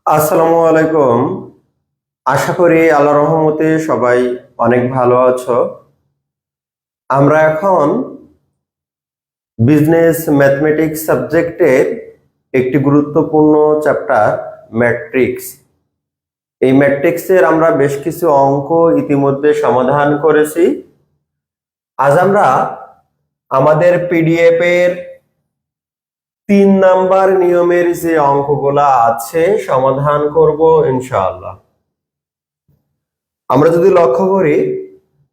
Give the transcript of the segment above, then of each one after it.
আসসালামু আলাইকুম। আশা করি আল্লাহর রহমতে সবাই অনেক ভালো আছো। আমরা এখন বিজনেস ম্যাথমেটিক্স সাবজেক্টের একটি গুরুত্বপূর্ণ চ্যাপ্টার ম্যাট্রিক্স। এই ম্যাট্রিক্সের আমরা বেশ কিছু অঙ্ক ইতিমধ্যে সমাধান করেছি। আজ আমরা আমাদের পিডিএফ এর 3 নাম্বার নিয়মের যে অঙ্কগুলো আছে সমাধান করব ইনশাআল্লাহ। আমরা যদি লক্ষ্য করি,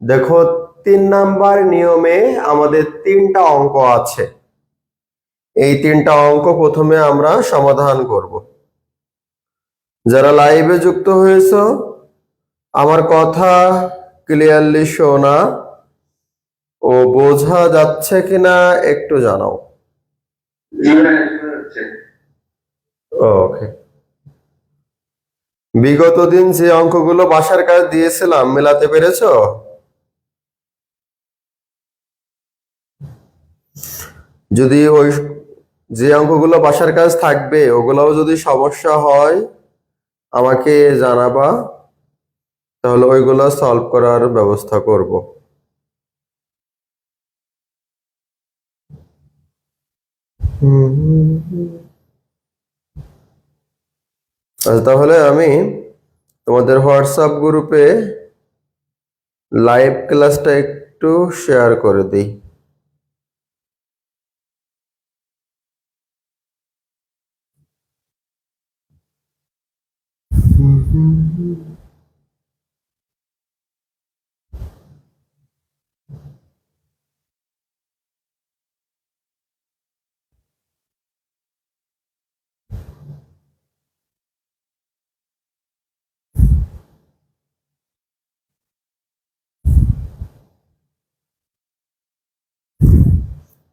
দেখো 3 নাম্বার নিয়মে আমাদের 3টা অঙ্ক আছে। এই 3টা অঙ্ক প্রথমে আমরা সমাধান করব। যারা লাইভে যুক্ত হয়েছো, আমার কথা ক্লিয়ারলি শোনা ও বোঝা যাচ্ছে কিনা একটু জানাও। ওকে। বিগত দিন যে অঙ্কগুলো বাসার কাজ দিয়েছিলাম মেলাতে পেরেছো? যদি ওই যে অঙ্কগুলো বাসার কাজ থাকবে ওগুলোও যদি সমস্যা হয় আমাকে জানাবা, তাহলে ওইগুলো সলভ করার ব্যবস্থা করব। আচ্ছা, তাহলে আমি তোমাদের হোয়াটসঅ্যাপ গ্রুপে লাইভ ক্লাসটা একটু শেয়ার করে দিই।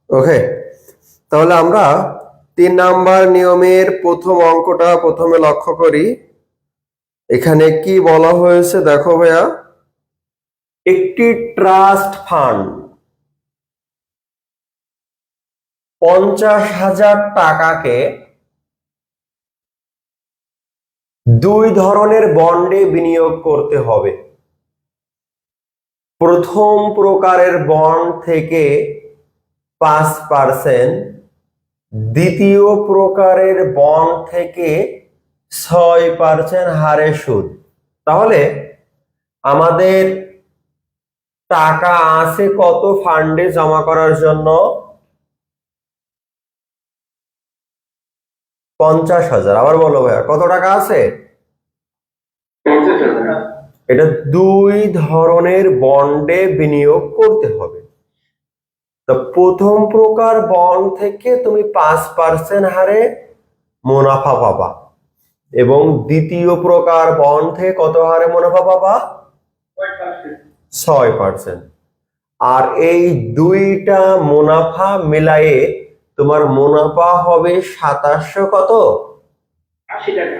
ওকে, তাহলে আমরা 3 নাম্বার নিয়মের প্রথম অঙ্কটা প্রথমে লক্ষ্য করি। এখানে কি বলা হয়েছে দেখো ভাইয়া, একটি ট্রাস্ট ফান্ড 50,000 টাকাকে 2 ধরনের বন্ডে বিনিয়োগ করতে হবে। প্রথম প্রকারের বন্ড থেকে 5%, দ্বিতীয় প্রকারের বন্ড থেকে 6% হারে সুদ। তাহলে আমাদের টাকা আছে কত ফান্ডে জমা করার জন্য? 50,000। আবার বলো ভাইয়া, কত টাকা আছে? 50,000। এটা 2 ধরনের বন্ডে বিনিয়োগ করতে হবে। তো প্রথম প্রকার বন্ড থেকে তুমি 5% হারে মুনাফা পাবা, এবং দ্বিতীয় প্রকার বন্ড থেকে কত হারে মুনাফা পাবা? 6%। আর এই দুইটা মুনাফা মিলায়ে তোমার মুনাফা হবে 2700 কত? 80 টাকা।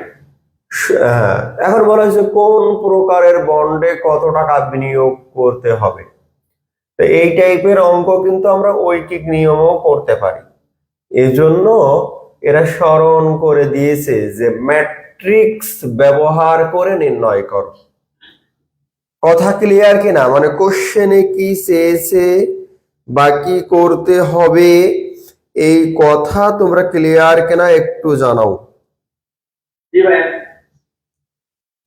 এখন বলা হয়েছে কোন প্রকারের বন্ডে কত টাকা বিনিয়োগ করতে হবে। তো এই টাইপের অঙ্ক কিন্তু আমরা ঐকিক নিয়মও করতে পারি। এজন্য এরা স্মরণ করে দিয়েছে যে ম্যাট্রিক্স ব্যবহার করে নির্ণয় করো। কথা ক্লিয়ার কিনা? মানে কোশ্চেনে কি চেয়েছে বা কি করতে হবে এই কথা তোমরা ক্লিয়ার কিনা একটু জানাও। জি ভাই।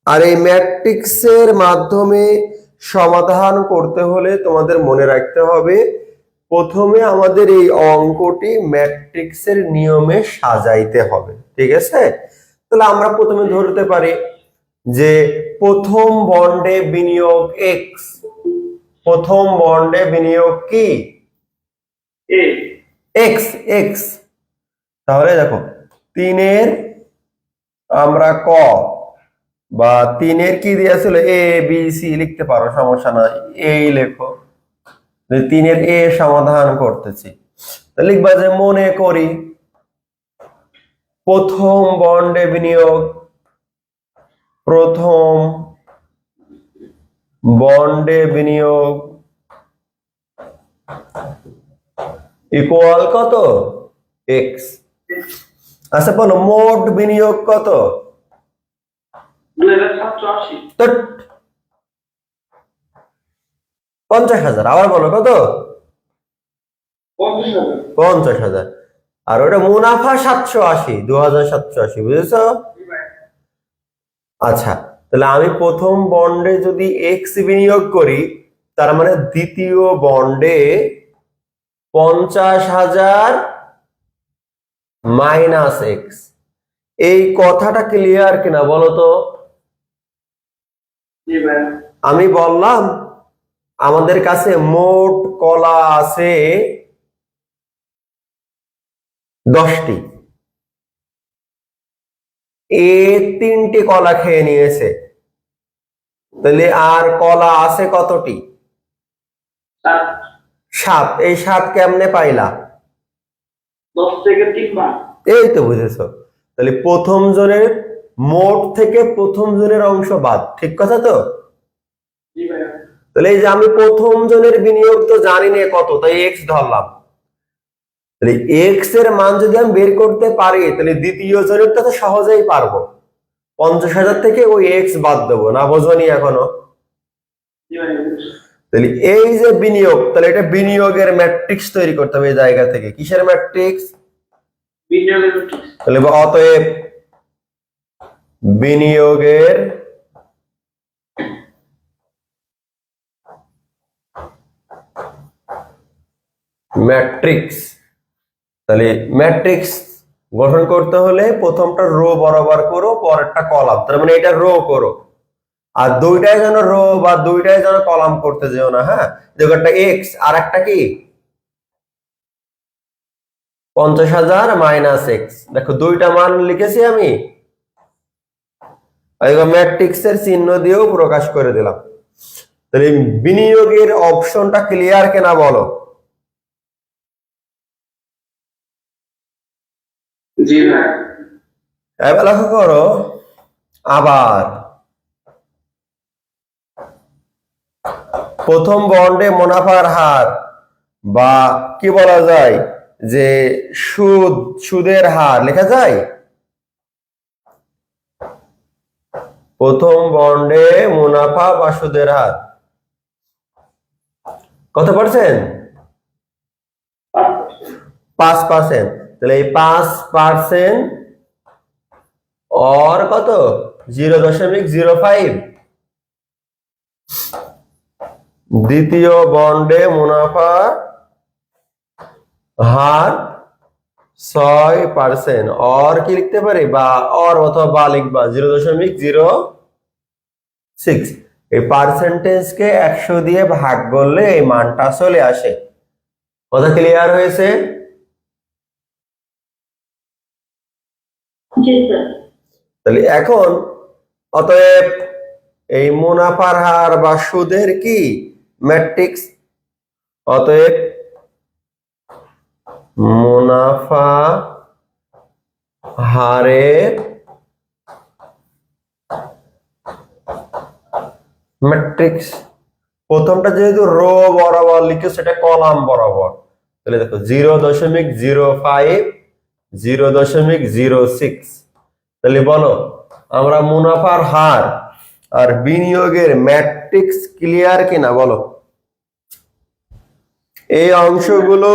আর এই ম্যাট্রিক্সের মাধ্যমে সমাধান করতে হলে তোমাদের মনে রাখতে হবে, প্রথমে আমাদের এই অঙ্কটি ম্যাট্রিক্সের নিয়মে সাজাইতে হবে। ঠিক আছে? তাহলে আমরা প্রথমে ধরতে পারি যে প্রথম বন্ডে বিনিয়োগ এক্স। প্রথম বন্ডে বিনিয়োগ কি? এক্স। এক্স। তাহলে দেখো 3-এর আমরা ক বা 3-এর কি দিয়েছিল? এ বি সি লিখতে পারো, সমস্যা নাই, এই লেখো। 3-এর এ সমাধান করতেছি, লিখবা যে মনে করি প্রথম বন্ডে বিনিয়োগ, প্রথম বন্ডে বিনিয়োগ ইকুয়াল কত? এক্স। আচ্ছা বলো মোট বিনিয়োগ কত? 2780 তো 50,000, আবার বলো কত? 50,000 50,000। আর ওটা মুনাফা 780, 2780, বুঝেছো? জি ভাই আচ্ছা, তাহলে আমি প্রথম বন্ডে যদি এক্স বিনিয়োগ করি, তার মানে দ্বিতীয় বন্ডে 50,000 মাইনাস এক্স। এই কথাটা ক্লিয়ার কিনা বলো তো? জি ভাই আমি বললাম আমাদের কাছে মোট কলা আছে 10টি, এ 3টি কলা খেয়ে নিয়েছে, তাহলে আর কলা আছে কতটি? 7। এই 7 কেমনে পাইলা? 10 থেকে 3 বার এই তো বুঝেছো। তাহলে প্রথম জনের মোট থেকে প্রথম জনের অংশ বাদ, ঠিক কথা তো? জি ভাই তাহলে এই যে আমি প্রথম জনের বিনিয়োগ তো জানি না কত, তাই এক্স ধরলাম। তাহলে এক্স এর মান যদি আমি বের করতে পারি, তাহলে দ্বিতীয় জনের তো সহজেই পারবো। 50,000 থেকে ওই এক্স বাদ দেবো, না বোঝনি এখনো? জি ভাই তাহলে এই যে বিনিয়োগ, তাহলে এটা বিনিয়োগের ম্যাট্রিক্স তৈরি করতে হবে এই জায়গা থেকে। কিসের ম্যাট্রিক্স? বিনিয়োগের ম্যাট্রিক্স তাহলে অতএব বিনিয়োগের ম্যাট্রিক্স। তাহলে ম্যাট্রিক্স গঠন করতে হলে প্রথমটা রো বরাবর করো, পরেরটা কলাম, তার মানে এটা রো করো। আর দুইটাই যেন রো বা দুইটাই যেন কলাম করতে যেও না, হ্যাঁ? দেখো একটা এক্স আর একটা কি 50,000 মাইনাস এক্স, দেখো দুইটা মান লিখেছি আমি, ম্যাট্রিক্স এর চিহ্ন দিয়েও প্রকাশ করে দিলাম। তাহলে বিনিয়োগের অপশনটা ক্লিয়ার কিনা বলো? জি ভাই এবার লক্ষ্য করো, আবার প্রথম বন্ডে মুনাফার হার বা কি বলা যায় যে সুদের হার লেখা যায়। প্রথম বন্ডে মুনাফা বা সুদের হার কত পার্সেন্ট? 5%। তাহলে এই 5% और কত 0.05। দ্বিতীয় বন্ডে মুনাফা হার 6%, और কি লিখতে পারি বা और অথবা বা লিখবা 0.06। এই পার্সেন্টেজ কে 100 দিয়ে ভাগ করলে এই মানটা চলে আসে। কথা ক্লিয়ার হয়েছে? জি স্যার তাহলে এখন অতএব এই মুনাফার হার বা সুদের কি ম্যাট্রিক্স? অতএব মুনাফা হারের ম্যাট্রিক্স। প্রথমটা যেহেতু রো বরাবর লিখে সেটা কলাম বরাবর, তাহলে দেখো 0.05, 0.06। তাহলে বলো আমরা মুনাফার হার আর বিনিয়োগের ম্যাট্রিক্স ক্লিয়ার কিনা বলো? এই অংশগুলো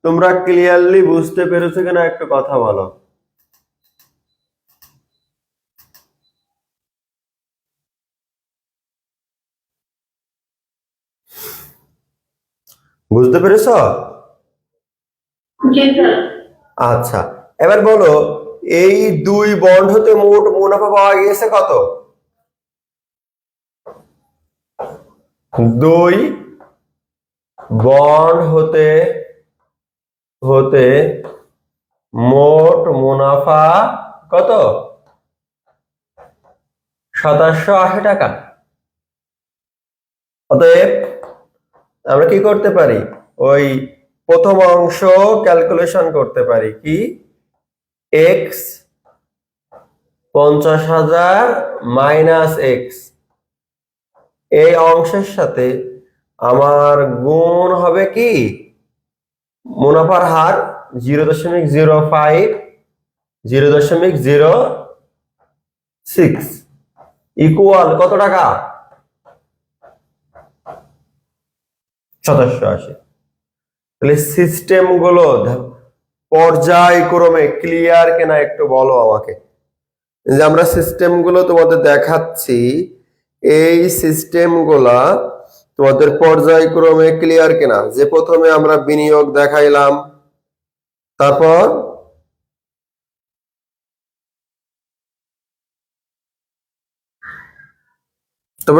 তোমরা ক্লিয়ারলি বুঝতে পেরেছো কিনা একটা কথা বলো? বুঝতে পেরেছো? জি স্যার আচ্ছা, এবার বলো এই দুই বন্ড হতে মোট মুনাফা পাওয়া গিয়েছে কত? দুই বন্ড হতে মোট মুনাফা কত? 2780 টাকা। অতএব আমরা কি করতে পারি, ওই প্রথম অংশ ক্যালকুলেশন করতে পারি কি, এক্স 50,000 মাইনাস এক্স, এই অংশের সাথে আমার গুণ হবে কি মুনাফার হার 0.05, 0.06। ইকুয়াল কত টাকা? 2780। তাহলে সিস্টেম গুলো পর্যায়ক্রমে ক্লিয়ার কিনা একটু বলো আমাকে। যে আমরা সিস্টেম গুলো তোমাদের দেখাচ্ছি, এই সিস্টেম গুলা তোমাদের পর্যায়ক্রমে ক্লিয়ার কিনা? যে প্রথমে আমরা বিনিয়োগ দেখাইলাম, তারপর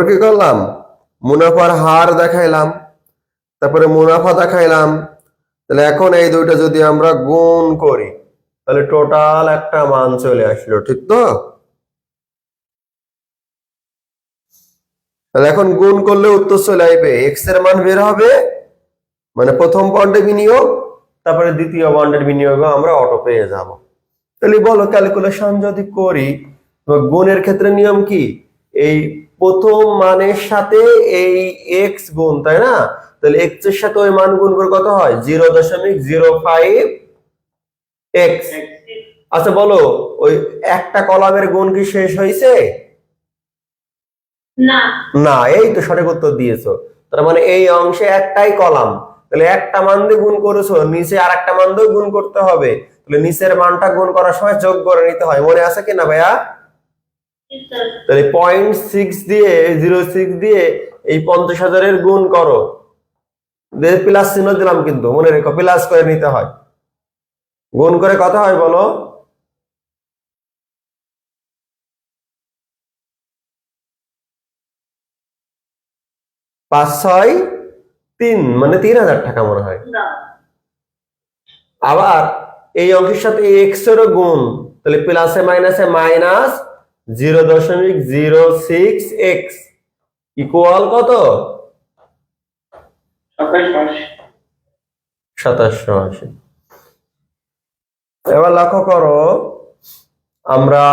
কি করলাম? মুনাফার হার দেখাইলাম, তারপরে মুনাফা দেখাইলাম। তাহলে এখন এই দুইটা যদি আমরা গুণ করি তাহলে টোটাল একটা মান চলে আসলো, ঠিক তো? তাহলে এখন গুণ করলে উত্তর চলে আসবে, এক্স এর মান বের হবে, মানে প্রথম বন্ডে বিনিয়োগ, তারপরে দ্বিতীয় বন্ডের বিনিয়োগও আমরা অটো পেয়ে যাব। তাহলে বলো ক্যালকুলেশন যদি করি, গুণের ক্ষেত্রে নিয়ম কি? এই প্রথম মানের সাথে এই এক্স গুণ, তাই না? তাহলে এক্স এর সাথে ওই মান গুণ করে কত হয়? 0.05 এক্স। আচ্ছা বলো, ওই একটা কলামের গুণ কি শেষ হয়েছে? না না, এই তো সঠিক উত্তর দিয়েছো। তার মানে এই অংশে একটাই কলাম, তাহলে একটা মান দিয়ে গুণ করেছো, নিচে আর একটা মান দিয়ে গুণ করতে হবে। তাহলে নিচের মানটা গুণ করার সময় যোগ করে নিতে হয়, মনে আছে কিনা ভাইয়া? তাহলে 0.6 দিয়ে 0.6 দিয়ে এই 50,000-এর গুণ করো, প্লাস চিহ্ন দিলাম কিন্তু মনে রেখো, প্লাস করে নিতে হয়। গুণ করে কত হয় বলো? 5, 6, 3 মানে 3,000 টাকা মনে হয়। না আবার এই অংশের সাথে এক্স এরও গুণ, তাহলে প্লাসে মাইনাসে মাইনাস 0.06 এক্স ইকুয়াল কত? 2780। এবার লক্ষ্য করো, আমরা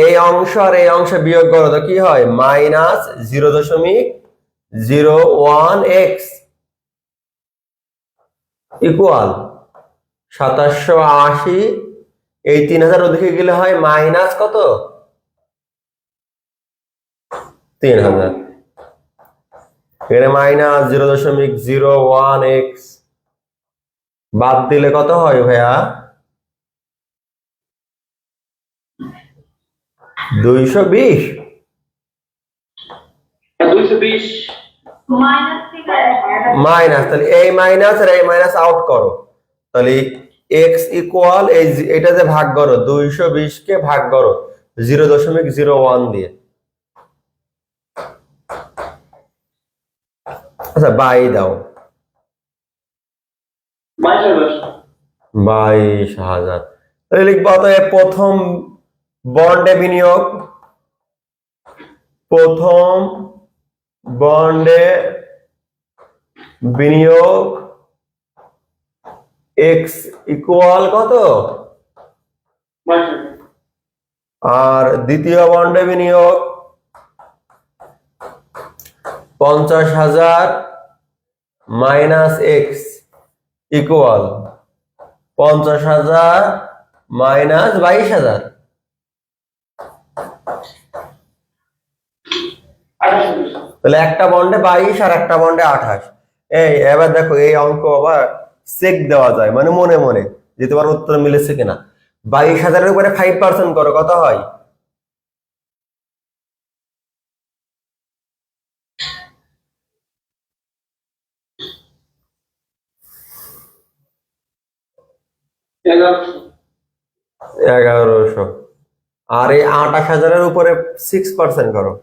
এই অংশ আর এই অংশ বিয়োগ করো তো কি হয়? -0.01 এক্স ইকুয়াল 2780। এই 3,000 ওদিকে গেলে হয় মাইনাস কত? 3,000। এখানে মাইনাস 0.01 এক্স বাদ দিলে কত হয় ভাইয়া? 220। 220 মাইনাস থেকে মাইনাস, তাহলে এই মাইনাস আর এই মাইনাস আউট করো, তাহলে এক্স ইকুয়াল এটা যে ভাগ করো, 220 কে ভাগ করো 0.01 দিয়ে। আচ্ছা বাই দাও, 22,000। তাহলে লিখবো অতএব প্রথম বন্ডে বিনিয়োগ, প্রথম বন্ডে বিনিয়োগ এক্স ইকুয়াল কত? আর দ্বিতীয় বন্ডে বিনিয়োগ 50,000 মাইনাস এক্স ইকুয়াল 50,000 মাইনাস 22,000। তাহলে একটা বন্ডে 22 আর একটা বন্ডে 28। এই এবার দেখো এই অঙ্ক আবার চেক দেওয়া যায়, মানে মনে মনে যে তোমার উত্তর মিলেছে কিনা। 22,000-এর উপরে 5% করো, কত হয়? এগারোশো। 1100। আর এই 28,000-এর উপরে 6% করো।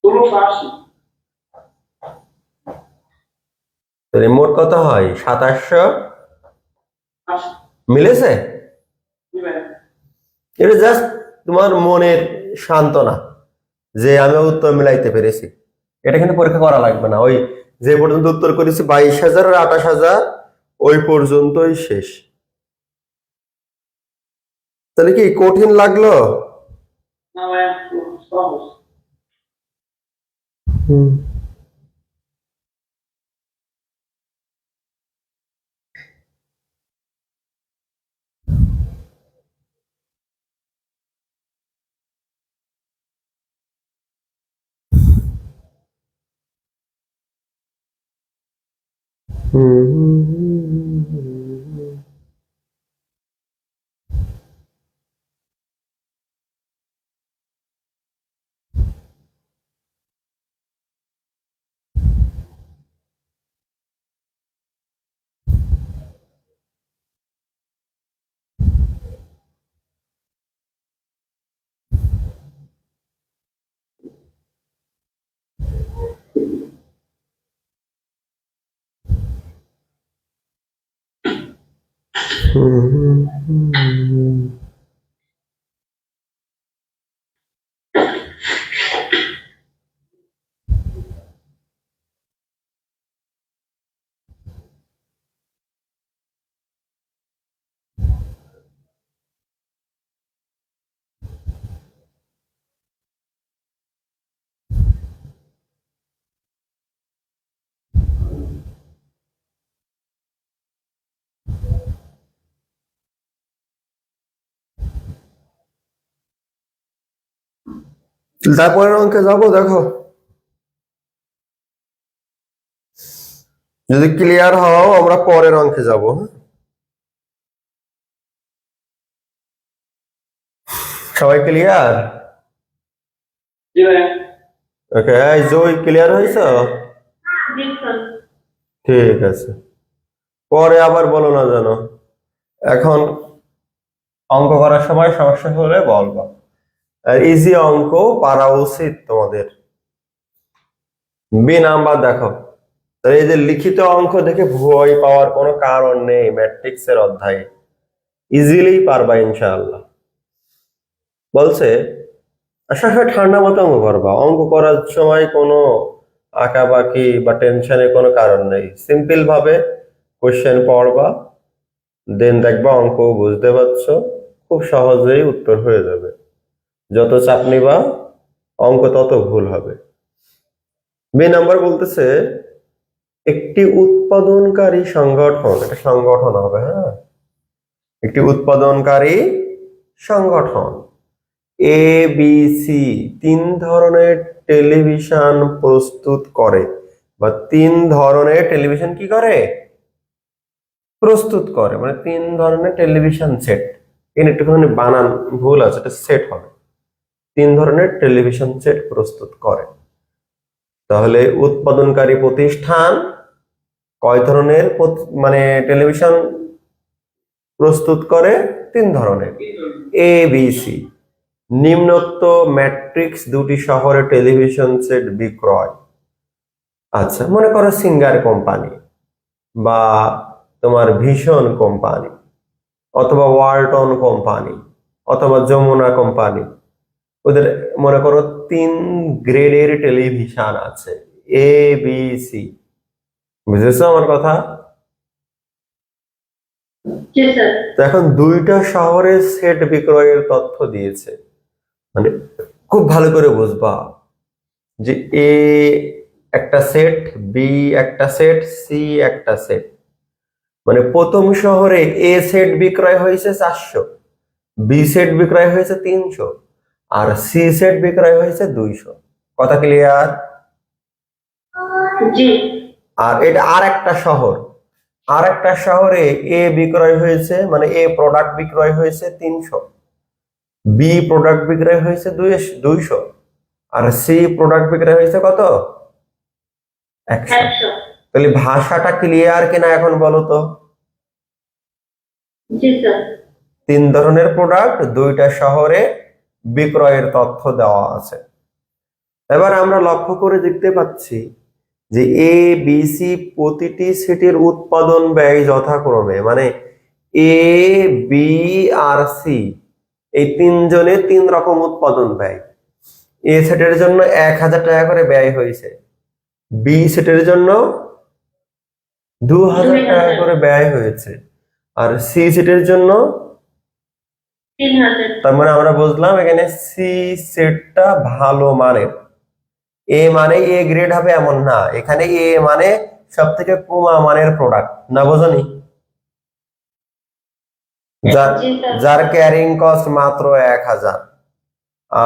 1680। তাহলে মোট কত হয়? 2700। মিলেছে? এটা জাস্ট তোমার মনের সান্ত্বনা যে আমি উত্তর মিলাইতে পেরেছি। এটা কিন্তু পরীক্ষা করা লাগবে না, ওই যে পর্যন্ত উত্তর করেছি 22,000 আর 28,000 ওই পর্যন্তই শেষ। তাহলে কি কঠিন লাগলো? না ভাই, সহজ। হুম। তারপরের অঙ্কে যাবো, দেখো যদি ক্লিয়ার হও আমরা পরের অঙ্কে যাব। সবাই ক্লিয়ার? জি ভাইয়া। ওকে, জয় ক্লিয়ার হয়েছে? জি স্যার। ঠিক আছে, পরে আবার বলো না জানো। এখন অঙ্ক করার সময় সমস্যা হলে বলবা। আর ইজি অঙ্ক পারা উচিত তোমাদের। বি নাম্বার দেখো, তাহলে এই যে লিখিত অঙ্ক দেখে ভয় পাওয়ার কোনো কারণ নেই। ম্যাট্রিক্সের অধ্যায়ে ইজিলি পারবা ইনশাআল্লাহ। বলছে আসলে ঠান্ডা মতো অঙ্ক করবা। অঙ্ক করার সময় কোনো আঁকাবাকি বা টেনশনের কোনো কারণ নেই। সিম্পল ভাবে কোশ্চেন পড়বা, দেন দেখবা অঙ্ক বুঝতে পারছো, খুব সহজেই উত্তর হয়ে যাবে। যত চাপ নিবা অঙ্ক তত ভুল হবে। বি নাম্বার বলতেছে একটি উৎপাদনকারী সংগঠন, এটা সংগঠন হবে, হ্যাঁ, একটি উৎপাদনকারী সংগঠন এ বি সি তিন ধরনের টেলিভিশন প্রস্তুত করে, বা তিন ধরনের টেলিভিশন কি করে? প্রস্তুত করে, মানে তিন ধরনের টেলিভিশন সেট। এখানে একটুখানি বানান ভুল আছে, এটা সেট হবে। তিন ধরনের টেলিভিশন সেট প্রস্তুত করে। তাহলে উৎপাদনকারী প্রতিষ্ঠান কয় ধরনের মানে টেলিভিশন প্রস্তুত করে? তিন ধরনের, এ বি সি। নিম্নোক্ত ম্যাট্রিক্স দুটি শহরে টেলিভিশন সেট বিক্রয়। আচ্ছা, মনে করো সিঙ্গার কোম্পানি বা তোমার ভিশন কোম্পানি অথবা ওয়ালটন কোম্পানি অথবা যমুনা কোম্পানি, ওদের মনে করো তিন গ্রেডের টেলিভিশন আছে, এ বি সি। বুঝেছো আমার কথা? জি স্যার। তো এখন দুইটা শহরে সেট বিক্রয়ের তথ্য দিয়েছে, মানে খুব ভালো করে বুঝবা যে এ একটা সেট, বি একটা সেট, সি একটা সেট। মানে প্রথম শহরে এ সেট বিক্রয় হয়েছে 400, বি সেট বিক্রয় হয়েছে 300, আর সি সেট বিক্রয় হয়েছে 200। কথা ক্লিয়ার? জি। আর এটা আর একটা শহর, আর একটা শহরে এ বিক্রয় হয়েছে, মানে এ প্রোডাক্ট বিক্রয় হয়েছে 300, বি প্রোডাক্ট বিক্রয় হয়েছে 200, আর সি প্রোডাক্ট বিক্রয় হয়েছে কত? 100। 100। তাহলে ভাষাটা ক্লিয়ার কিনা এখন বলো তো? জি স্যার। তিন ধরনের প্রোডাক্ট দুইটা শহরে বিক্রয়ের তথ্য দেওয়া আছে। এবার আমরা লক্ষ্য করে দেখতে পাচ্ছি যে এ বি সি প্রতিটি সেটের উৎপাদন ব্যয় যথাক্রমে, মানে এ বি আর সি এই তিনজনের তিন রকম উৎপাদন ব্যয়। এ সেটের জন্য 1000 টাকা করে ব্যয় হয়েছে, বি সেটের জন্য 2000 টাকা করে ব্যয় হয়েছে, আর সি সেটের জন্য 3000। তার মানে আমরা বুঝলাম এখানে সি সেটটা ভালো মানের। এ মানে এ গ্রেড হবে এমন না, এখানে এ মানে সব থেকে কমা মানের প্রোডাক্ট, না বোঝনি? যার ক্যারিং কস্ট মাত্র 1000,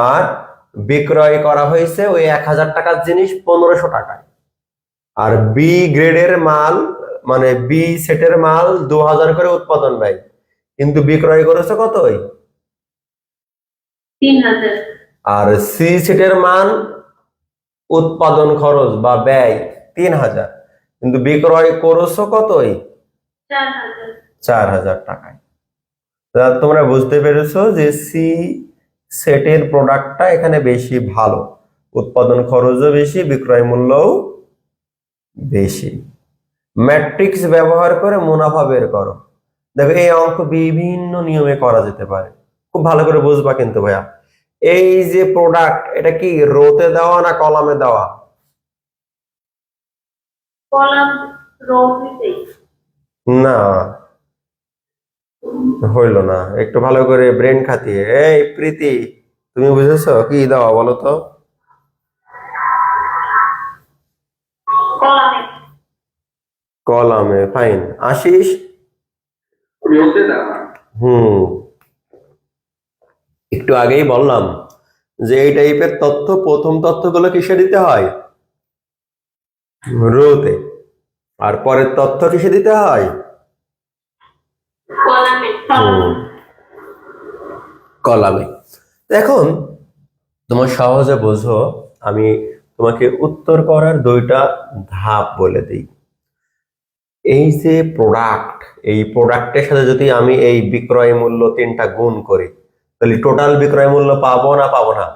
আর বিক্রয় করা হয়েছে ওই 1000 টাকার জিনিস 1500 টাকায়। আর বি গ্রেডের মাল মানে বি সেটের মাল 2000 করে উৎপাদন ব্যয়, কিন্তু বিক্রয় করেছে কতই? 3000। আর সি সেটের মান উৎপাদন খরচ বা ব্যয় 3000, কিন্তু বিক্রয় করেছো কতই? 4000। 4000 টাকায়। তা তোমরা বুঝতে পেরেছো যে সি সেটের প্রোডাক্টটা এখানে বেশি ভালো, উৎপাদন খরচও বেশি, বিক্রয় মূল্যও বেশি। ম্যাট্রিক্স ব্যবহার করে মুনাফা বের করো। দেখো এই অঙ্ক বিভিন্ন নিয়মে করা যেতে পারে, খুব ভালো করে বুঝবা কিন্তু ভাইয়া। এই যে প্রোডাক্ট, এটা কি রোতে দেওয়া না কলামে দেওয়া? কলাম রো দিতে। না, হইল না। একটু ভালো করে ব্রেন খাটিয়ে। এই প্রীতি, তুমি বুঝেছো কি দেওয়া বলো তো? কলামে। কলামে, ফাইন। আশিস? রোতে দেওয়া। একটু আগেই বললাম যে এই টাইপের তথ্য, প্রথম তথ্যগুলো কিসে দিতে হয়? রোতে। আর পরের তথ্য কিসে দিতে হয়? কলামে। কলামে। এখন তোমার সহজে বোঝো, আমি তোমাকে উত্তর করার 2টা ধাপ বলে দিই। এই যে প্রোডাক্ট, এই প্রোডাক্টের সাথে যদি আমি এই বিক্রয় মূল্য 3টা গুণ করি, তাহলে টোটাল বিক্রয় মূল্য পাবো না পাবো না?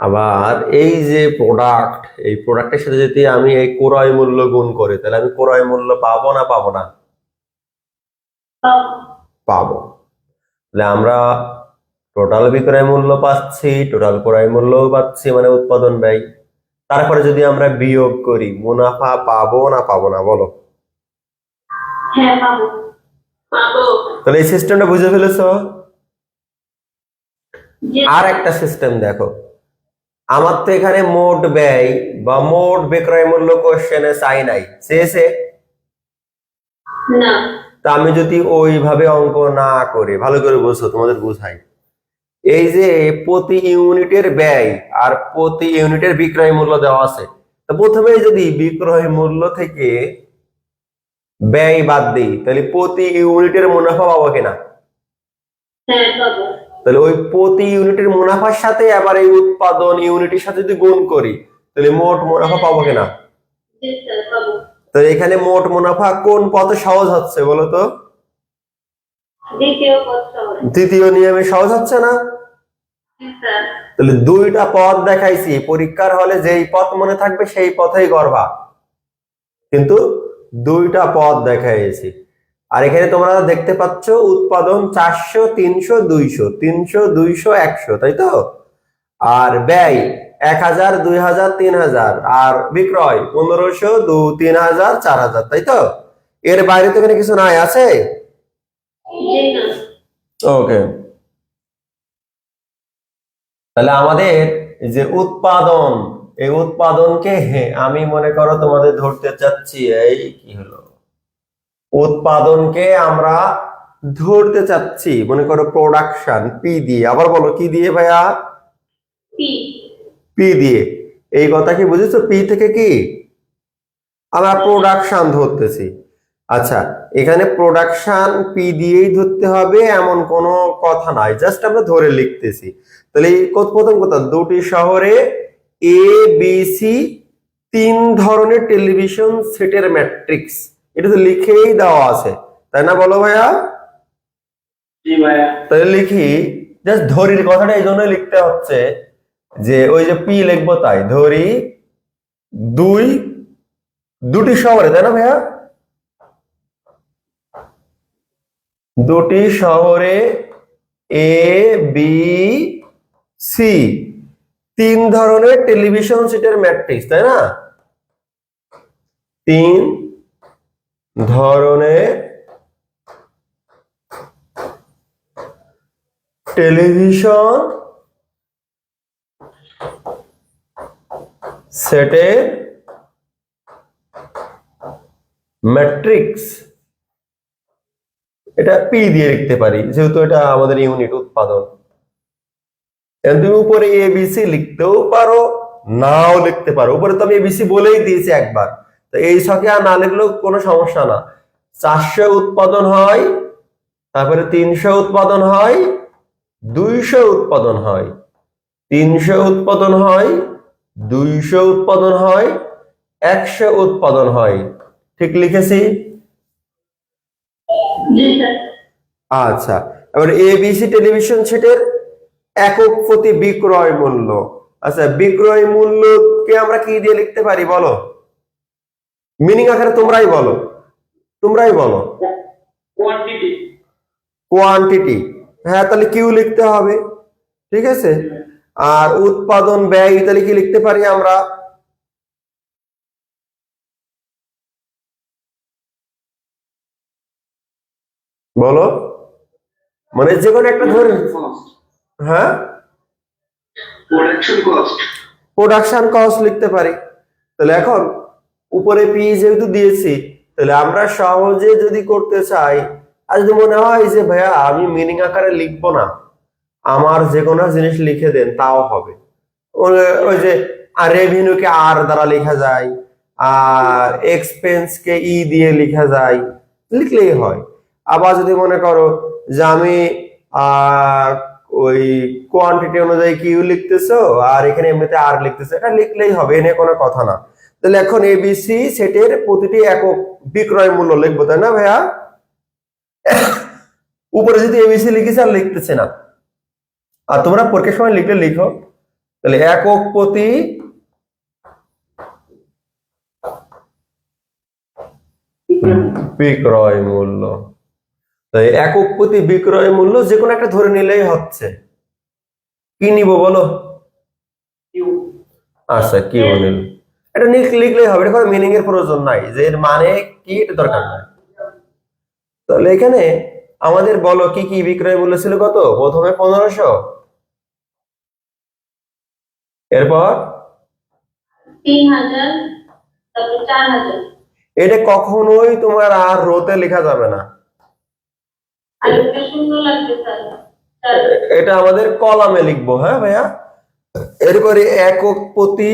আবার এই যে প্রোডাক্ট, এই প্রোডাক্টের সাথে যদি আমি এই ক্রয় মূল্য গুণ করি, তাহলে আমি ক্রয় মূল্য পাবো না পাবো না? পাবো। তাহলে আমরা টোটাল বিক্রয় মূল্য পাচ্ছি, টোটাল ক্রয় মূল্যও পাচ্ছি, মানে উৎপাদন ব্যয়। তারপরে যদি আমরা বিয়োগ করি, মুনাফা পাবো না পাবো না বলো? হ্যাঁ পাবো। তাহলে এই সিস্টেমটা বুঝে ফেলেছো? আর একটা সিস্টেম দেখো, আমার তো এখানে মোট ব্যয় বা মোট বিক্রয় মূল্য কোশ্চেনে চাই নাই, চেয়েছে? না। তা আমি যদি ওইভাবে অঙ্ক না করে, ভালো করে বুঝছো, তোমাদের বুঝাই। এই যে প্রতি ইউনিটের ব্যয় আর প্রতি ইউনিটের বিক্রয় মূল্য দেওয়া আছে, তো প্রথমে যদি বিক্রয় মূল্য থেকে ব্যয় বাদ দিই, তাহলে প্রতি ইউনিটের মুনাফা পাবো কিনা? হ্যাঁ পাবো। তাহলে ওই প্রতি ইউনিটের মুনাফার সাথে আবার এই উৎপাদন ইউনিটের সাথে যদি গুণ করি, তাহলে মোট মুনাফা পাবো কিনা? জি স্যার পাবো। তাহলে এখানে মোট মুনাফা কোন পথে সহজ হচ্ছে বলো তো? দ্বিতীয় পদ সহজ। দ্বিতীয় নিয়মে সহজ হচ্ছে না? জি স্যার। তাহলে 2টা পথ দেখাইছি, পরীক্ষার হলে যেই পথ মনে থাকবে সেই পথেই করবা, কিন্তু 2টা পথ দেখাইছি। আর এখানে তোমরা দেখতে পাচ্ছ উৎপাদন 400, 300, 200, 300, 200, 100, তাই তো? আর ব্যয় 1000, 2000, 3000, আর বিক্রয় 1500, 3000, 4000, তাই তো? এর বাইরে তো এখানে কিছু নাই, আছে? জি না। ওকে। তাহলে আমাদের যে উৎপাদন, এই উৎপাদনকে আমি মনে করো তোমাদের ধরতে চাচ্ছি, এই কি হলো, উৎপাদনকে আমরা ধরতে চাচ্ছি মনে করো প্রোডাকশন পি দিয়ে। আবার বলো কি দিয়ে ভাইয়া? পি। পি দিয়ে। এই কথা কি বুঝেছো? পি থেকে কি আমরা প্রোডাকশন ধরতেছি। আচ্ছা, এখানে প্রোডাকশন পি দিয়েই ধরতে হবে এমন কোনো কথা নাই, জাস্ট আমরা ধরে লিখতেছি। তাহলে প্রথম কথা, 2টি শহরে এ বি সি 3 ধরনের টেলিভিশন সেটের ম্যাট্রিক্স, এটা তো লিখেই দেওয়া আছে, তাই না বলো ভাইয়া? জি ভাইয়া। তাহলে লিখি, জাস্ট ধরির কথাটা এই জন্য লিখতে হচ্ছে যে ওই যে পি লিখবো, তাই ধরি 2টি শহরে, তাই না ভাইয়া? 2টি শহরে এ বি সি 3 ধরনের টেলিভিশন সেটের ম্যাট্রিক্স, তাই না? 3 ধরনের টেলিভিশন সেটের ম্যাট্রিক্স, এটা পি দিয়ে লিখতে পারি যেহেতু এটা আমাদের ইউনিট উৎপাদন। তুমি উপরে এবিসি লিখতেও পারো, নাও লিখতে পারো। উপরে তো আমি এবিসি বলেই দিয়েছি একবার, তো এই ছকে আর না লিখলেও কোনো সমস্যা না। 400 উৎপাদন হয়, তারপরে 300 উৎপাদন হয়, 200 উৎপাদন হয়, 300 উৎপাদন হয়, 200 উৎপাদন হয়, 100 উৎপাদন হয়। ঠিক লিখেছি? জি স্যার। আচ্ছা, এবার এবিসি টেলিভিশন সেটের একক প্রতি বিক্রয় মূল্য। আচ্ছা, বিক্রয় মূল্যকে আমরা কি দিয়ে লিখতে পারি বলো? মিনিং আকারে তোমরাই বলো, তোমরাই বলো। কোয়ান্টিটি। কোয়ান্টিটি, হ্যাঁ, তাহলে কিউ লিখতে হবে। ঠিক আছে। আর উৎপাদন ব্যয়, তাহলে কি লিখতে পারি আমরা? বলো, মানে যে কোনো একটা ধরে। হ্যাঁ, প্রোডাকশন কস্ট। প্রোডাকশন কস্ট লিখতে পারি। তাহলে এখন উপরে পি যেহেতু দিয়েছি, তাহলে আমরা সহজে যদি করতে চাই, আর যদি মনে হয় যে ভাইয়া আমি মিনিং আকারে লিখবো না, আমার যে কোনো জিনিস লিখে দেন তাও হবে। ওই যে আর রেভিনিউকে আর দ্বারা লেখা যায়, আর এক্সপেন্স কে ই দিয়ে লেখা যায়, লিখলেই হয়। আবার যদি মনে করো যে আমি আহ ওই কোয়ান্টিটি অনুযায়ী কিউ লিখতেছো আর এখানে এমনিতে আর লিখতেছো, এটা লিখলেই হবে, এনে কোনো কথা না। তাহলে এখন এবিসি সেটের প্রতিটি একক বিক্রয় মূল্য লিখবো, তাই না ভাইয়া? উপরে যদি এবিসি লিখেছি আর লিখতেছে না, আর তোমরা পরীক্ষার সময় লিখলে লিখো। তাহলে একক প্রতি বিক্রয় মূল্য, তাই একক প্রতি বিক্রয় মূল্য যে কোনো একটা ধরে নিলেই হচ্ছে। কি নিব বলো? কিউ। আচ্ছা, কি নিল, এটা লিখলেই হবে, এটা কোনো মিনিং এর প্রয়োজন নাই, যে এর মানে কি এটা দরকার নাই। তাহলে এখানে আমাদের বলো কি কি বিক্রয় মূল্য ছিল? কত? প্রথমে 1500, এরপর 3000, তারপর 4000। এটা কখনোই তোমার আর রোতে লেখা যাবে না, আর একটা শূন্য লাগবে স্যার। স্যার, এটা আমাদের কলামে লিখবো। হ্যাঁ ভাইয়া, এরপরে একক প্রতি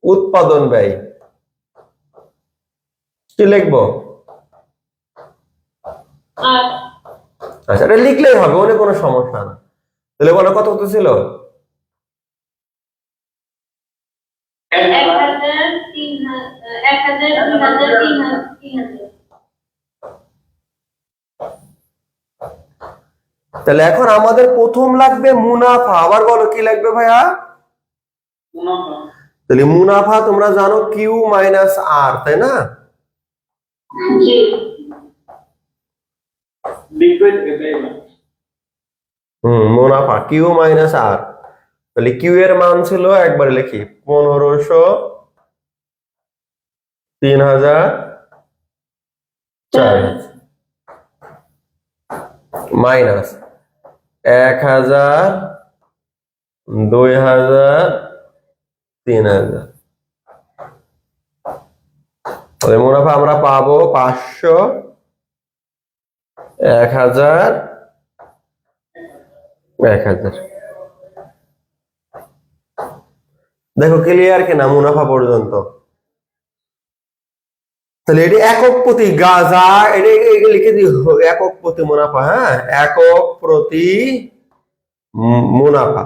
উৎপাদন ব্যয় কি লিখবো? আর আচ্ছা, এটা লিখলেই হবে, অনেক কোনো সমস্যা না। তাহলে বলো কত কত ছিল? 1000, 3000। তাহলে এখন আমাদের প্রথম লাগবে মুনাফা। আবার বলো কি লাগবে ভাইয়া? মুনাফা। তাহলে মুনাফা তোমরা জানো কিউ মাইনাস আর, তাই না? জি। বিক্রয় থেকে ব্যয়। মুনাফা কিউ মাইনাস আর। তাহলে কিউ এর মান ছিল, একবারে লিখি, 1500, 3000, 4000 মাইনাস 1000, 2000, 3000। তাহলে মুনাফা আমরা পাবো 500, 1000, 1000। দেখো ক্লিয়ার কিনা মুনাফা পর্যন্ত? তাহলে এটি একক প্রতি গাজা, এটা লিখে দিই একক প্রতি মুনাফা। হ্যাঁ, একক প্রতি মুনাফা।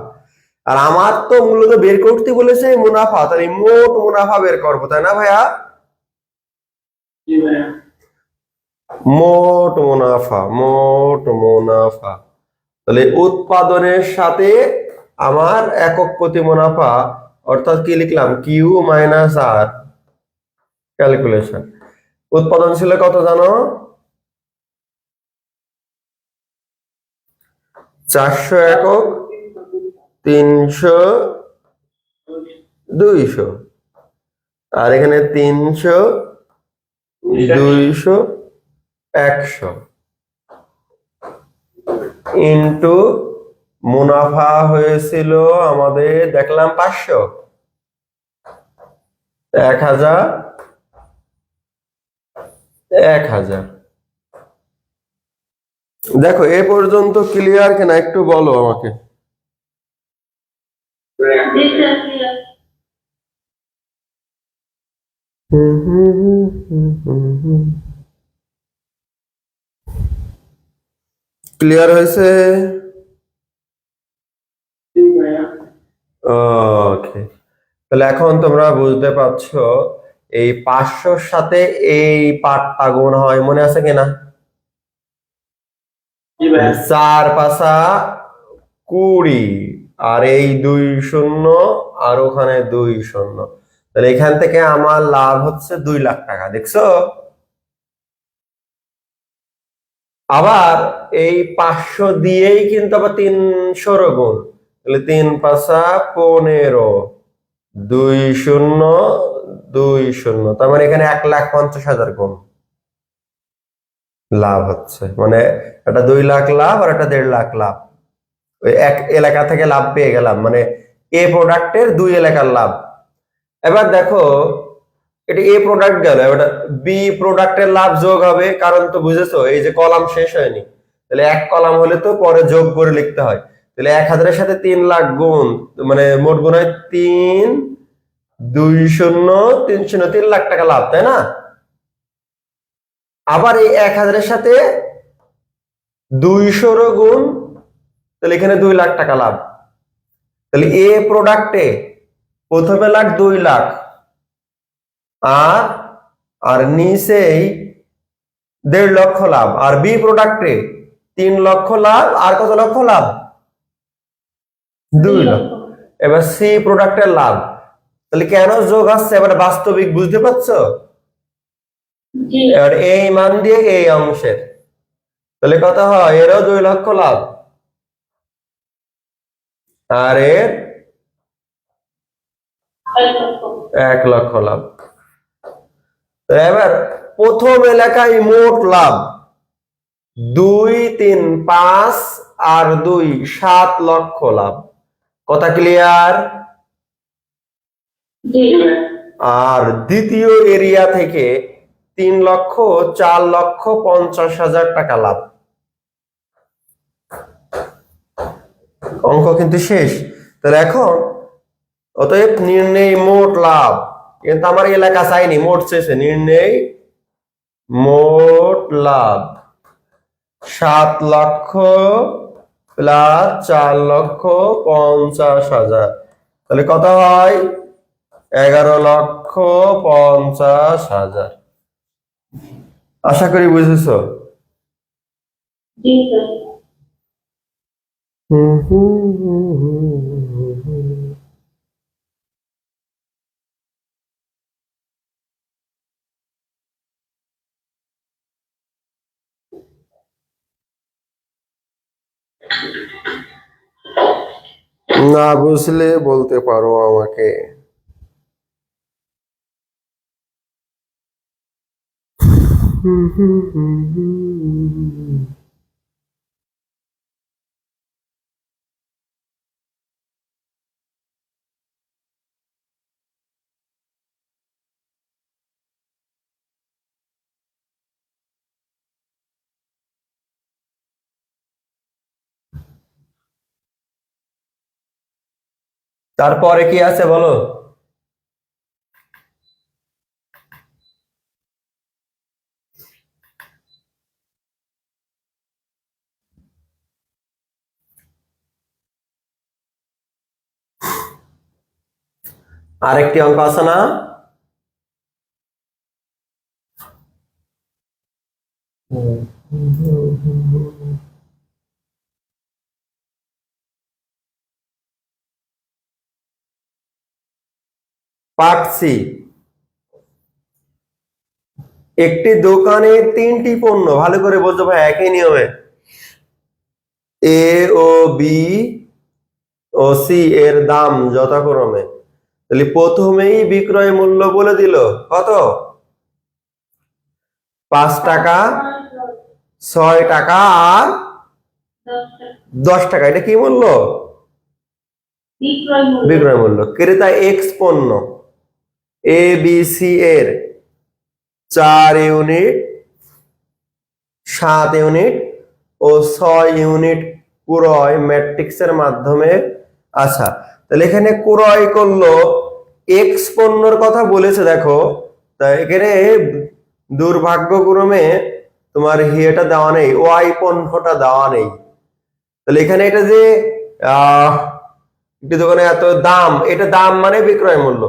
আর আমার তো মূলত বের করতে বলেছে মুনাফা, তাহলে মোট মুনাফা বের করবো, তাই না ভাইয়া? জি ভাইয়া। মোট মুনাফা, মোট মুনাফা। তাহলে উৎপাদনের সাথে আমার একক প্রতি মুনাফা, অর্থাৎ কি লিখলাম, কিউ মাইনাস আর ক্যালকুলেশন। উৎপাদন ছিল কত জানো? 400 একক, 300, 200, আর এখানে 300, 200, 100 ইন্টু মুনাফা হয়েছিল আমাদের, দেখলাম 500, 1000, 1000। দেখো এ পর্যন্ত ক্লিয়ার কিনা একটু বলো আমাকে। জি স্যার, ক্লিয়ার। ক্লিয়ার হয়েছে? জি ভাইয়া। ওকে, তাহলে এখন তোমরা বুঝতে পারছো এই 500-র সাথে এই পার্টটা গুণ হয়, মনে আছে কিনা? জি ভাইয়া। 4×5 = 20 আর এই 2 শূন্য আর ওখানে 2 শূন্য, তাহলে এখান থেকে আমার লাভ হচ্ছে 2 লাখ টাকা, দেখছো? আবার এই 500 দিয়েই কিন্তু আবার 300 গুণ, তাহলে 3×5 = 15, 2 শূন্য 2 শূন্য, তার মানে এখানে 1,50,000 গুণ লাভ হচ্ছে, মানে এটা 2 লাখ লাভ আর এটা 1.5 লাখ লাভ। ওই এক এলাকা থেকে লাভ পেয়ে গেলাম, মানে এ প্রোডাক্টের 2 এলাকার লাভ। এবার দেখো এটা এ প্রোডাক্ট গেল, এটা বি প্রোডাক্টের লাভ যোগ হবে, কারণ তো বুঝেছো এই যে কলাম শেষ হয়নি, তাহলে এক কলাম হলে তো পরে যোগ করে লিখতে হয়, তাহলে 1000-এর সাথে 3 লাখ গুণ, মানে মোট গুণ হয় 3, 2 শূন্য 3 শূন্য, 3 লাখ টাকা লাভ, তাই না? আবার এই 1000-এর সাথে 200 গুণ, তাহলে এখানে 2 লাখ টাকা লাভ। তাহলে এ প্রোডাক্টে প্রথমে লাখ 2 লাখ আর নিচেই 1.5 লক্ষ লাভ, আর বি প্রোডাক্টে 3 লক্ষ লাভ আর কত লক্ষ লাভ? 2 লক্ষ। এবার সি প্রোডাক্টের লাভ, তাহলে কেন যোগ আসছে এবার বাস্তবিক বুঝতে পারছো? জি এবার এই মান দিয়ে এই অংশের, তাহলে কত হয়? এরও 2 লক্ষ লাভ আর এর 1 লক্ষ লাভ। এবার প্রথম এলাকায় মোট লাভ 2, 3, 5 আর 2 7 লক্ষ লাভ, কথা ক্লিয়ার? জি জি ভাইয়া। আর দ্বিতীয় এরিয়া থেকে 3 লক্ষ 4 লক্ষ 50,000 টাকা লাভ। অঙ্ক কিন্তু শেষ। তাহলে এখন অতএব নির্ণয় মোট লাভ, কিন্তু আমার এলাকা চাইনি, মোট চেয়েছে, নির্ণয় মোট লাভ 7 লক্ষ প্লাস 4 লক্ষ 50,000, তাহলে কত হয়? 11,50,000। আশা করি বুঝেছো। জি স্যার। না বুঝলে বলতে পারো আমাকে। তারপরে কি আছে বলো? আরেকটি অঙ্ক আছে না? পার্ট সি, একটি দোকানে 3টি পণ্য, ভালো করে বলছো ভাই, একই নিয়মে এ ও বি ও সি এর দাম যথাক্রমে, তাহলে প্রথমেই বিক্রয় মূল্য বলে দিল কত? 5 টাকা, 6 টাকা আর 10 টাকা। এটা কি মূল্য? বিক্রয় মূল্য। ক্রেতা এক্স পণ্য এ বি সি এর 4 ইউনিট, 7 ইউনিট ও 6 ইউনিট ক্রয় ম্যাট্রিক্সের মাধ্যমে, আচ্ছা তাহলে এখানে ক্রয় করলো, এক্স পণ্যর কথা বলেছে দেখো, তা এখানে দুর্ভাগ্যক্রমে তোমার এটা দেওয়া নেই, ওয়াই পণ্যটা দেওয়া নেই। তাহলে এখানে এটা যে একটি দোকানে এত দাম, এটা দাম মানে বিক্রয় মূল্য।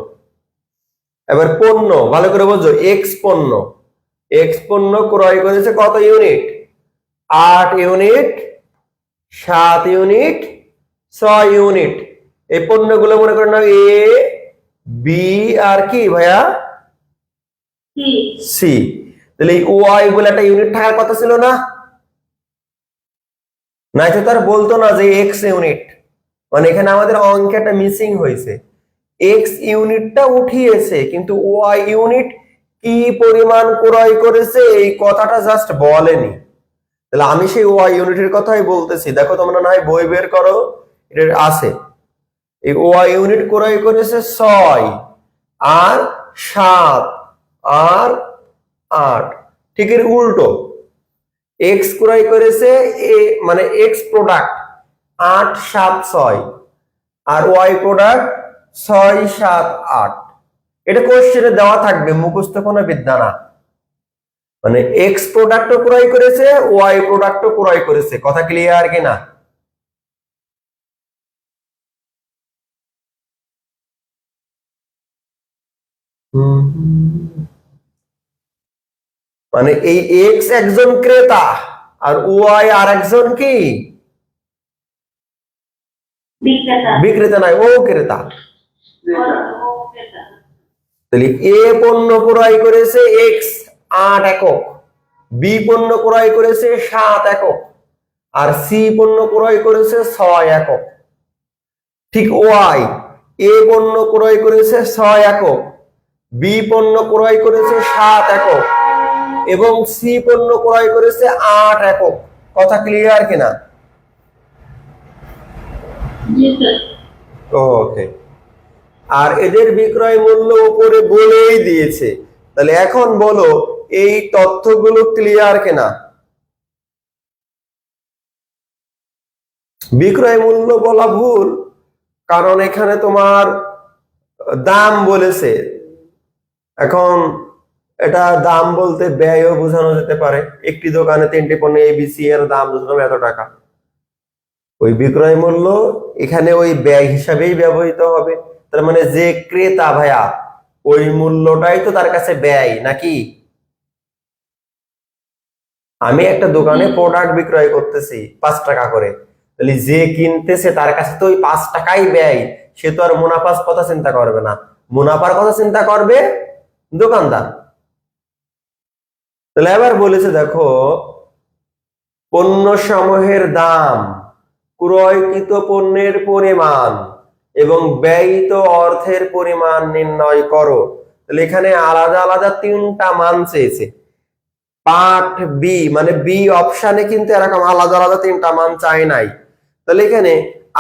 এবার পণ্য ভালো করে বোঝো, এক্স পণ্য, এক্স পণ্য ক্রয় করেছে কত ইউনিট? 8 unit, 7 unit, 6 unit. এই পণ্যগুলো মনে করেন এ, বি আর কি ভাইয়া? সি। সি। তাহলে এই ওয়াই বলে একটা ইউনিট থাকার কথা ছিল না? নাই তো তার বলতো না যে এক্স ইউনিট, মানে এখানে আমাদের অঙ্কে একটা মিসিং হয়েছে। এক্স ইউনিটটা উঠিয়েছে কিন্তু ওয়াই ইউনিট কি পরিমাণ ক্রয় করেছে এই কথাটা জাস্ট বলেনি। তাহলে আমি সেই ওয়াই ইউনিটের কথাই বলতেছি। দেখো তোমরা না হয় বই বের করো, এটা আছে। এই ওয়াই ইউনিট ক্রয় করেছে 6 আর 7 আর 8। ঠিক এর উল্টো, এক্স ক্রয় করেছে মানে এক্স প্রোডাক্ট 8 7 6 আর ওয়াই প্রোডাক্ট 6 7 8। এটা কোশ্চেনে দেওয়া থাকবে, মুখস্থ কোনো বিদ্যা না। মানে এক্স প্রোডাক্টও ক্রয় করেছে, ওয়াই প্রোডাক্টও ক্রয় করেছে। কথা ক্লিয়ার কিনা? মানে এই এক্স একজন ক্রেতা আর ওয়াই আর একজন কি বিক্রেতা। বিক্রেতা নয়, ও ক্রেতা। ও ক্রেতা। তাহলে এ পণ্য ক্রয় করেছে এক্স 8 একক, বি পণ্য ক্রয় করেছে 7 একক আর সি পণ্য ক্রয় করেছে 6 একক। ঠিক ওয়াই, এ পণ্য ক্রয় করেছে 6 একক, বি পণ্য ক্রয় করেছে 7 একক এবং সি পণ্য ক্রয় করেছে 8 একক। কথা ক্লিয়ার কিনা? জি স্যার। ওকে। আর এদের বিক্রয় মূল্য উপরে বলেই দিয়েছে। তাহলে এখন বলো এই তথ্যগুলো ক্লিয়ার কিনা? বিক্রয় মূল্য বলা ভুল, কারণ এখানে তোমার দাম বলেছে। এখন এটা দাম বলতে ব্যয়ও বোঝানো যেতে পারে। একটি দোকানে 3টি পণ্য এবিসি এর দাম ধরলাম এত টাকা, ওই বিক্রয় মূল্য এখানে ওই ব্যয় হিসাবেই ব্যবহৃত হবে। তার মানে যে ক্রেতা ভাইয়া, ওই মূল্যটাই তো তার কাছে ব্যয় নাকি? আমি একটা দোকানে প্রোডাক্ট বিক্রয় করতেছি 5 টাকা করে, তাহলে যে কিনতেছে তার কাছে তো ওই 5 টাকাই ব্যয়। সে তো আর মুনাফার কথা চিন্তা করবে না, মুনাফার কথা চিন্তা করবে দোকানদার। তাহলে এবার বলেছে দেখো, পণ্য সমূহের দাম, ক্রয়কৃত পণ্যের পরিমাণ এবং ব্যয়িত অর্থের পরিমাণ নির্ণয় করো। তাহলে এখানে আলাদা আলাদা 3টা মান চেয়েছে। পার্ট বি মানে বি অপশনে কিন্তু এরকম আলাদা আলাদা 3টা মান চাই নাই। তাহলে এখানে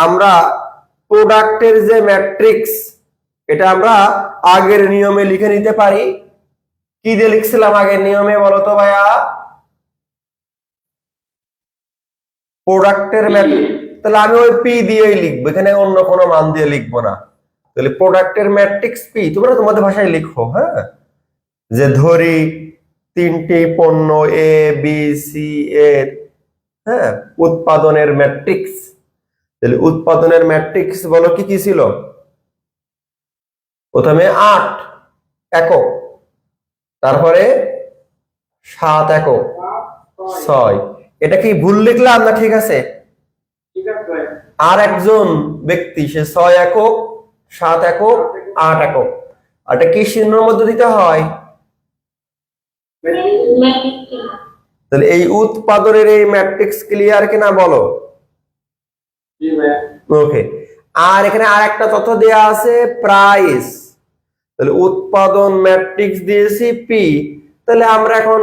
আমরা প্রোডাক্টের যে ম্যাট্রিক্স, এটা আমরা আগের নিয়মে লিখে নিতে পারি। কি দিয়ে লিখছিলাম আগের নিয়মে বলো তো ভাইয়া? প্রোডাক্টের ম্যাট্রিক্স। তাহলে আমি ওই পি দিয়েই লিখবো, এখানে অন্য কোনো মান দিয়ে লিখবো না। তাহলে প্রোডাক্টের ম্যাট্রিক্স পি, তোমরা তোমাদের ভাষায় লিখো। হ্যাঁ, যে ধরি 3টি পণ্য এ বি সি এর হ্যাঁ উৎপাদনের ম্যাট্রিক্স। তাহলে উৎপাদনের ম্যাট্রিক্স বলো কি কি ছিল? প্রথমে 8 একক, তারপরে 7 একক, 6। এটা কি ভুল লিখলাম না ঠিক আছে? ঠিক আছে। আর একজন ব্যক্তি সে 6 একক, 7 একক, 8 একক। আর এটা কি চিহ্নের মধ্যে দিতে হয়? তাহলে এই উৎপাদনের এই ম্যাট্রিক্স ক্লিয়ার কিনা বলো? জি ভাইয়া। ওকে। আর এখানে আর একটা তথ্য দেয়া আছে প্রাইস। তাহলে উৎপাদন ম্যাট্রিক্স দিয়েছি পি। তাহলে আমরা এখন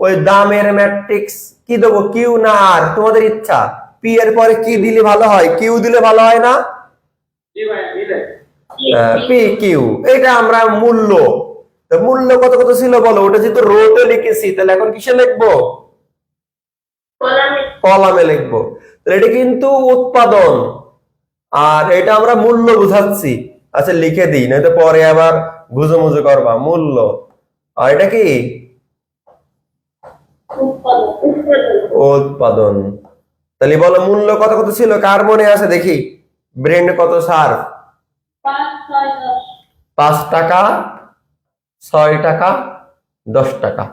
ওই দামের ম্যাট্রিক্স কি দেবো, কিউ না আর? তোমাদের ইচ্ছা। পি এর পরে কি দিলে ভালো হয়? কিউ দিলে ভালো হয় না? জি ভাইয়া, দিলে। পি কিউ, এটা আমরা মূল্য। তো মূল্য কত কত ছিল বলো? ওটা যেহেতু রোতে লিখেছি, তাহলে এখন কিসে লিখবো? কলামে লিখবো। তাহলে এটা কিন্তু উৎপাদন আর এটা আমরা মূল্য বুঝাচ্ছি। আচ্ছা লিখে দিই, নয়তো পরে আবার গুজুমুজু করবা। মূল্য আর এটা কি উৎপাদন উৎপাদন। তাহলে বলো মূল্য কত কত ছিল, কার মনে আছে দেখি? ব্র্যান্ড কত সার্ফ? 5, 6, 10 5 টাকা, 6 টাকা, 10 টাকা।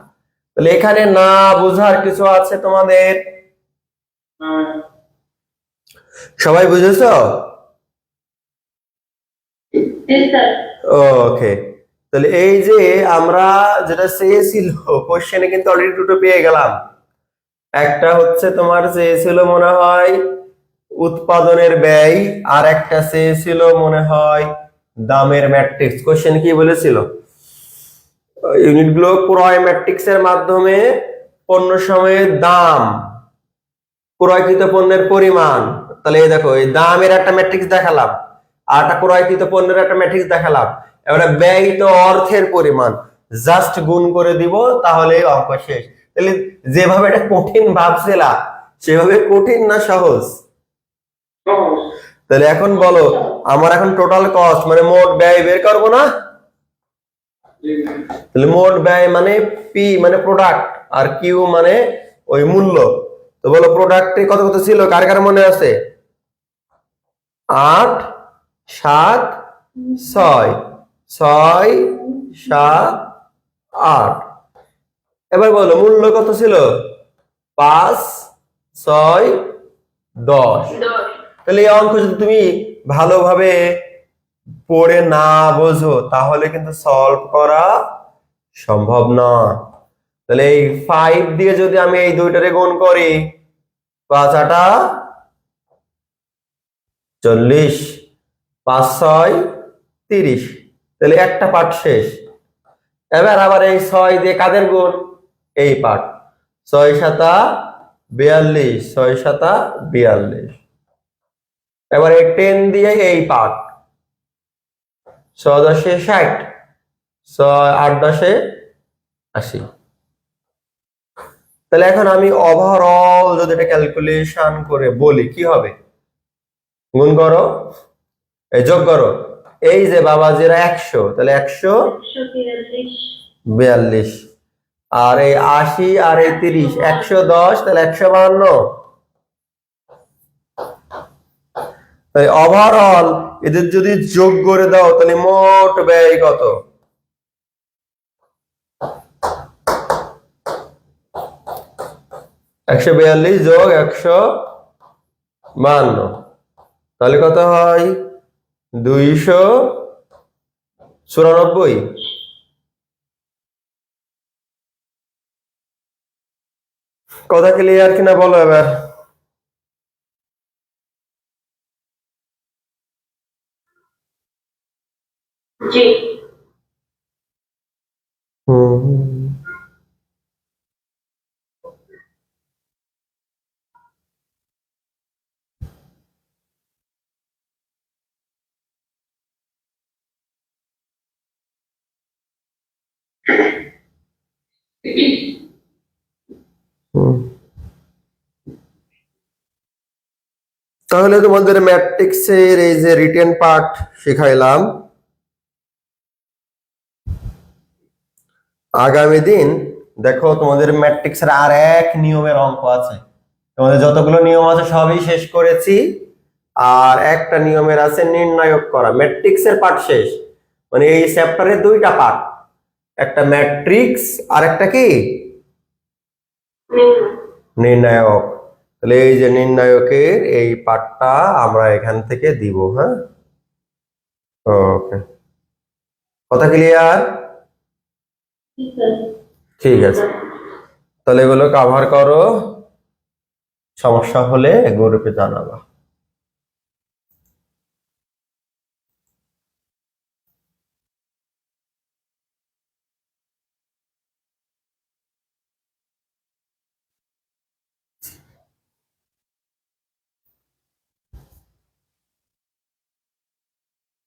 তাহলে এখানে না বোঝার কিছু আছে তোমাদের? সবাই বুঝেছো? জি স্যার ওকে। তাহলে এই যে আমরা যেটা চেয়েছিল কোশ্চেনে কিন্তু অলরেডি দুটো পেয়ে গেলাম। একটা হচ্ছে তোমার চেয়েছিল মনে হয় উৎপাদনের ব্যয়, আর একটা চেয়েছিল মনে হয় দামের ম্যাট্রিক্স। কোশ্চেন কি বলেছিল? ইউনিটগুলো ক্রয় ম্যাট্রিক্স এর মাধ্যমে পণ্য সময়ের দাম, ক্রয়কৃত পণ্যের পরিমাণ। তাহলে এই দেখো এই দামের একটা ম্যাট্রিক্স দেখালাম, আর একটা ক্রয়কৃত পণ্যের একটা ম্যাট্রিক্স দেখালাম। এবারে ব্যয়িত অর্থের পরিমাণ জাস্ট গুণ করে দিব, তাহলে অঙ্ক শেষ। তাহলে যেভাবে এটা কঠিন ভাবছিলা সেভাবে কঠিন না সহজ? তাহলে এখন বলো, আমার এখন টোটাল কস্ট মানে মোট ব্যয় বের করবো না? তাহলে মোট ব্যয় মানে পি মানে প্রোডাক্ট, আর কিউ মানে ওই মূল্য। তো বলো প্রোডাক্টে কত কত ছিল, কার কার মনে আছে? 8, 7, 6, 6, 7, 8। এবার বলো মূল্য কত ছিল? 5, 6, 10। 10 তাহলে এই অঙ্ক যদি তুমি ভালোভাবে পড়ে না বোঝো তাহলে কিন্তু সলভ করা সম্ভব না। তাহলে এই 5 দিয়ে যদি আমি এই দুইটারে গুণ করি, 5 8 40, 5 6 30। তাহলে একটা পার্ট শেষ। এবার আবার এই 6 দিয়ে কাদের গুণ? এই পার্ট। 6 7 42, 6 7 42। এবার এই 10 দিয়ে এই পার্ট। 6 10 60, 6 8 10 80। তাহলে এখন আমি ওভারঅল যদি এটা ক্যালকুলেশন করে বলি কি হবে? গুণ করো, এই যোগ করো। এই যে বাবা যেটা 100, তাহলে 143 142, আর এই 80 আর এই 30 110, তাহলে 152। তাই ওভারঅল এদের যদি যোগ করে দাও তাহলে মোট ব্যয় কত? একশো 142 যোগ 152, তাহলে কত হয়? 294। কথা ক্লিয়ার কিনা বলো এবার? জি তাহলে তোমাদের ম্যাট্রিক্সের এই যে রিটেন পার্ট শিখাইলাম। আগামী দিন দেখো তোমাদের ম্যাট্রিক্সের আর এক নিয়মের অঙ্ক আছে। তোমাদের যতগুলো নিয়ম আছে সবই শেষ করেছি, আর একটা নিয়মের আছে নির্ণায়ক করা। ম্যাট্রিক্সের পার্ট শেষ, মানে এই চ্যাপ্টারের দুইটা পার্ট, একটা ম্যাট্রিক্স আর একটা কি নির্ণায়ক। তাহলে এই যে নির্ণায়কের এই পার্টটা আমরা এখান থেকে দিব। হ্যাঁ, ওকে, কথা ক্লিয়ার? ঠিক আছে, তাহলে এগুলো কভার করো, সমস্যা হলে গ্রুপে জানাবা।